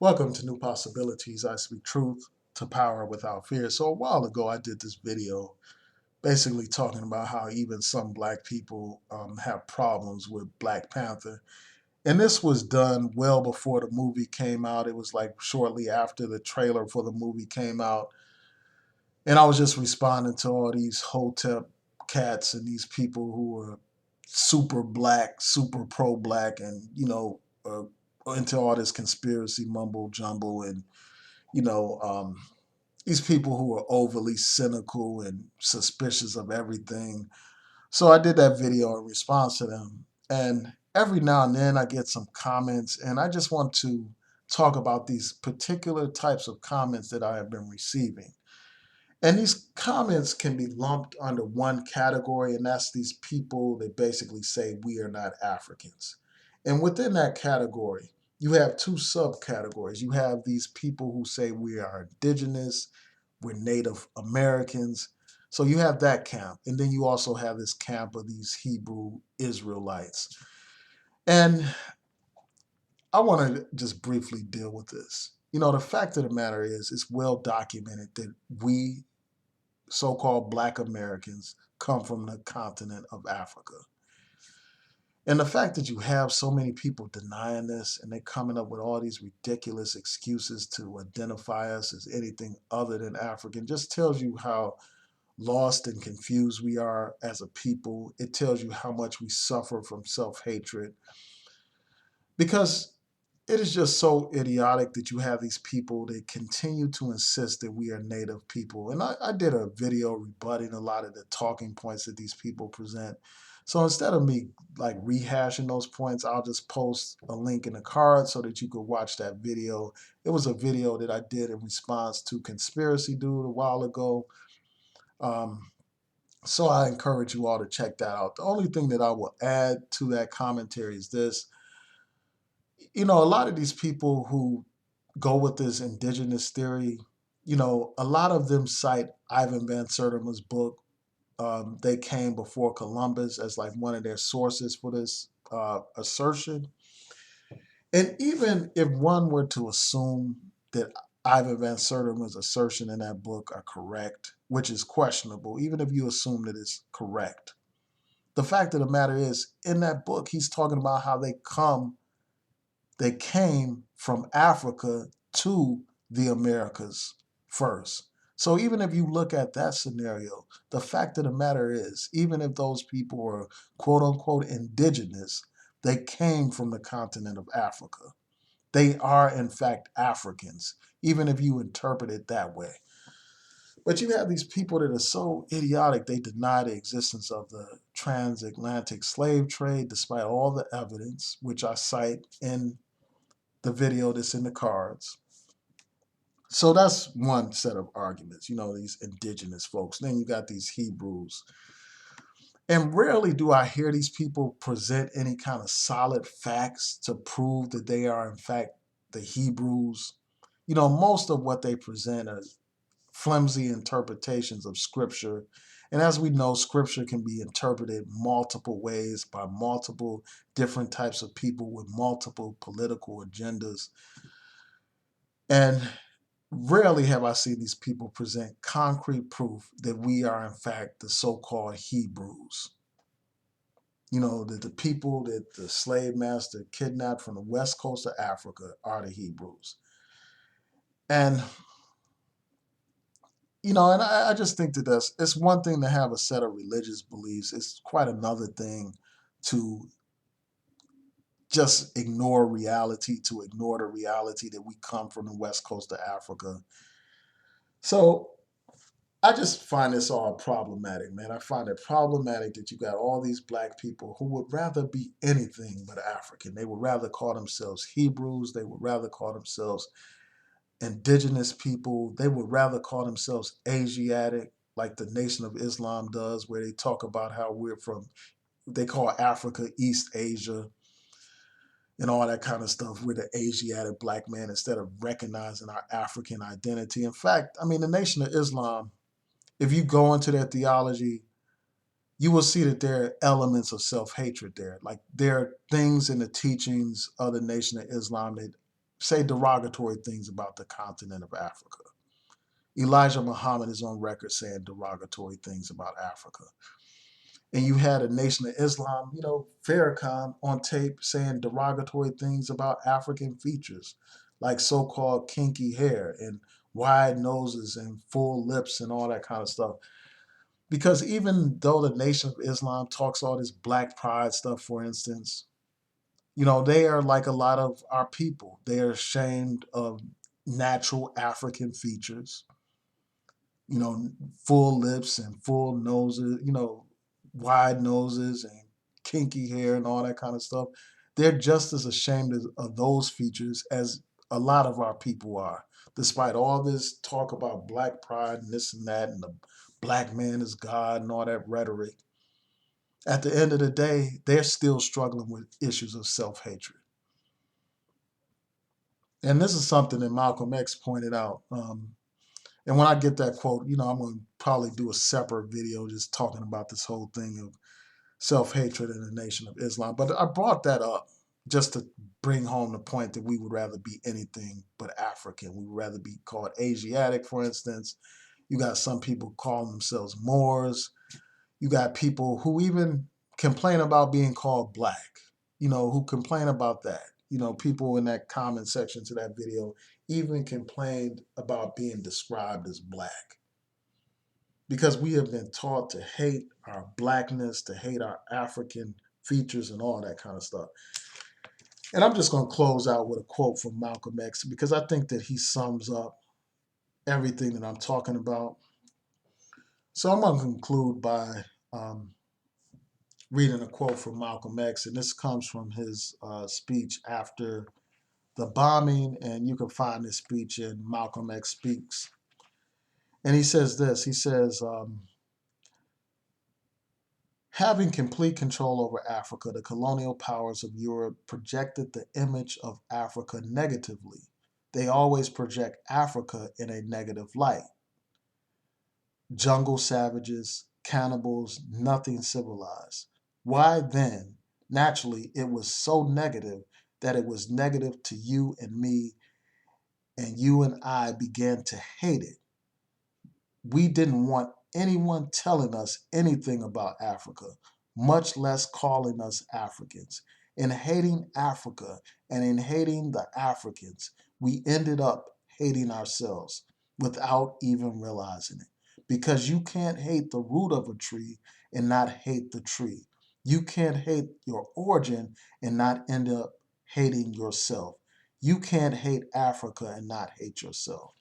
Welcome to New Possibilities. I speak truth to power without fear. So, a while ago, I did this video basically talking about how even some black people have problems with Black Panther. And this was done well before the movie came out. It was like shortly after the trailer for the movie came out. And I was just responding to all these Hotep cats and these people who were super black, super pro black, and, into all this conspiracy mumbo jumbo and you know, these people who are overly cynical and suspicious of everything. So I did that video in response to them. And every now and then I get some comments, and I just want to talk about these particular types of comments that I have been receiving. And these comments can be lumped under one category, and that's these people that basically say we are not Africans. And within that category, you have two subcategories. You have these people who say we are indigenous, we're Native Americans. So you have that camp. And then you also have this camp of these Hebrew Israelites. And I want to just briefly deal with this. The fact of the matter is, it's well documented that we so called Black Americans come from the continent of Africa. And the fact that you have so many people denying this and they're coming up with all these ridiculous excuses to identify us as anything other than African just tells you how lost and confused we are as a people. It tells you how much we suffer from self hatred because it is just so idiotic that you have these people that continue to insist that we are native people. And I did a video rebutting a lot of the talking points that these people present. So instead of me like rehashing those points, I'll just post a link in the card so that you could watch that video. It was a video that I did in response to Conspiracy Dude a while ago. Um, so I encourage you all to check that out. The only thing that I will add to that commentary is this. A lot of these people who go with this indigenous theory, a lot of them cite Ivan Van Sertima's book. They came before Columbus as like one of their sources for this assertion. And even if one were to assume that Ivan Van Sertima's assertion in that book are correct, which is questionable, even if you assume that it's correct, the fact of the matter is, in that book, he's talking about how they came from Africa to the Americas first. So even if you look at that scenario, the fact of the matter is, even if those people were quote unquote indigenous, they came from the continent of Africa. They are, in fact, Africans, even if you interpret it that way. But you have these people that are so idiotic, they deny the existence of the transatlantic slave trade, despite all the evidence, which I cite in the video that's in the cards. So that's one set of arguments, these indigenous folks. Then you got these Hebrews. And rarely do I hear these people present any kind of solid facts to prove that they are, in fact, the Hebrews. Most of what they present are flimsy interpretations of Scripture. And as we know, Scripture can be interpreted multiple ways by multiple different types of people with multiple political agendas. And rarely have I seen these people present concrete proof that we are, in fact, the so called Hebrews. That the people that the slave master kidnapped from the west coast of Africa are the Hebrews. And, and I just think that it's one thing to have a set of religious beliefs, it's quite another thing to just ignore reality, to ignore the reality that we come from the west coast of Africa. So I just find this all problematic, man. I find it problematic that you got all these black people who would rather be anything but African. They would rather call themselves Hebrews. They would rather call themselves indigenous people. They would rather call themselves Asiatic, like the Nation of Islam does, where they talk about how we're from, they call Africa East Asia and all that kind of stuff. We're the Asiatic black man instead of recognizing our African identity. In fact, I mean, the Nation of Islam, if you go into their theology, you will see that there are elements of self hatred there. Like there are things in the teachings of the Nation of Islam that say derogatory things about the continent of Africa. Elijah Muhammad is on record saying derogatory things about Africa. And you had a Nation of Islam, Farrakhan on tape saying derogatory things about African features, like so-called kinky hair and wide noses and full lips and all that kind of stuff. Because even though the Nation of Islam talks all this black pride stuff, for instance, they are like a lot of our people. They are ashamed of natural African features, you know, full lips and full noses, wide noses and kinky hair and all that kind of stuff. They're just as ashamed of those features as a lot of our people are, despite all this talk about black pride and this and that and the black man is God and all that rhetoric. At the end of the day, they're still struggling with issues of self-hatred. And this is something that Malcolm X pointed out. And when I get that quote, I'm going to probably do a separate video just talking about this whole thing of self-hatred in the Nation of Islam. But I brought that up just to bring home the point that we would rather be anything but African. We would rather be called Asiatic, for instance. You got some people calling themselves Moors. You got people who even complain about being called black, who complain about that. People in that comment section to that video even complained about being described as black because we have been taught to hate our blackness, to hate our African features and all that kind of stuff. And I'm just going to close out with a quote from Malcolm X because I think that he sums up everything that I'm talking about. So I'm going to conclude by reading a quote from Malcolm X, and this comes from his speech after the bombing, and you can find this speech in Malcolm X Speaks. And he says this, he says, having complete control over Africa, the colonial powers of Europe projected the image of Africa negatively. They always project Africa in a negative light. Jungle savages, cannibals, nothing civilized. Why then, naturally, it was so negative that it was negative to you and me, and you and I began to hate it. We didn't want anyone telling us anything about Africa, much less calling us Africans. In hating Africa and in hating the Africans, we ended up hating ourselves without even realizing it. Because you can't hate the root of a tree and not hate the tree. You can't hate your origin and not end up hating yourself. You can't hate Africa and not hate yourself.